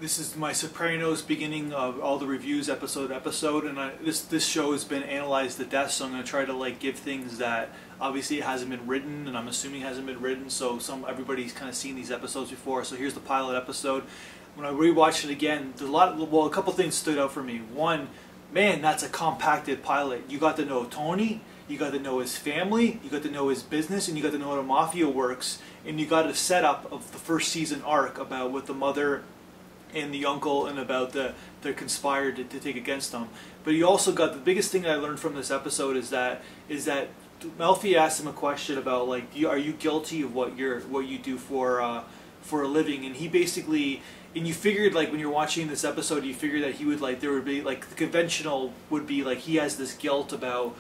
This is my Sopranos beginning of all the reviews episode to episode, and this show has been analyzed to death, so I'm going to try to like give things that obviously it hasn't been written, and I'm assuming hasn't been written, so everybody's kind of seen these episodes before. So here's the pilot episode. When I rewatched it again, there's a couple things stood out for me. One, man, that's a compacted pilot. You got to know Tony, you got to know his family, you got to know his business, and you got to know how the mafia works, and you got a setup of the first season arc about what the mother and the uncle and about they're conspired to take against them. But you also got the biggest thing I learned from this episode is that Melfi asked him a question about like, are you guilty of what you do for a living? And he basically, and you figured like when you're watching this episode, you figured that he would like, there would be like the conventional would be like he has this guilt about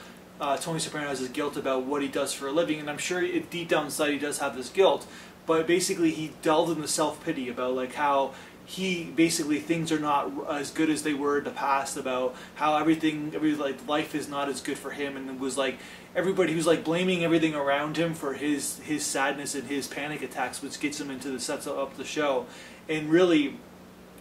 Tony Soprano has this guilt about what he does for a living, and I'm sure deep down inside he does have this guilt. But basically he delved into self-pity about like how he basically things are not as good as they were in the past, about how like life is not as good for him, and it was like everybody was like blaming everything around him for his sadness and his panic attacks, which gets him into the sets up the show. And really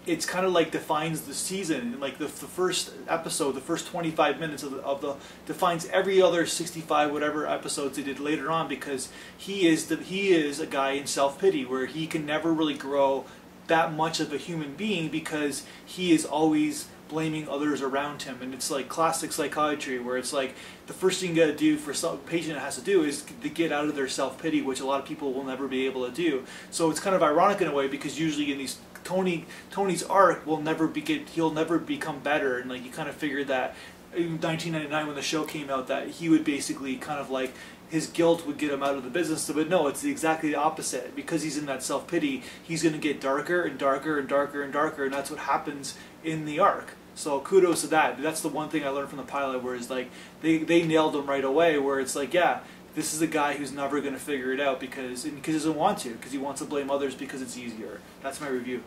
it's kind of like defines the season, like the first episode, the first 25 minutes of the defines every other 65 whatever episodes they did later on, because he is a guy in self-pity where he can never really grow that much of a human being because he is always blaming others around him. And it's like classic psychiatry where it's like the first thing you got to do for some patient has to do is to get out of their self-pity, which a lot of people will never be able to do. So it's kind of ironic in a way, because usually in these Tony's arc he'll never become better, and like you kind of figured that in 1999 when the show came out that he would basically kind of like his guilt would get him out of the business. But no, it's exactly the opposite. Because he's in that self-pity, he's going to get darker and darker and darker and darker, and that's what happens in the arc. So kudos to that. That's the one thing I learned from the pilot, where it's like they nailed him right away, where it's like, yeah, this is a guy who's never going to figure it out because he doesn't want to, because he wants to blame others because it's easier. That's my review.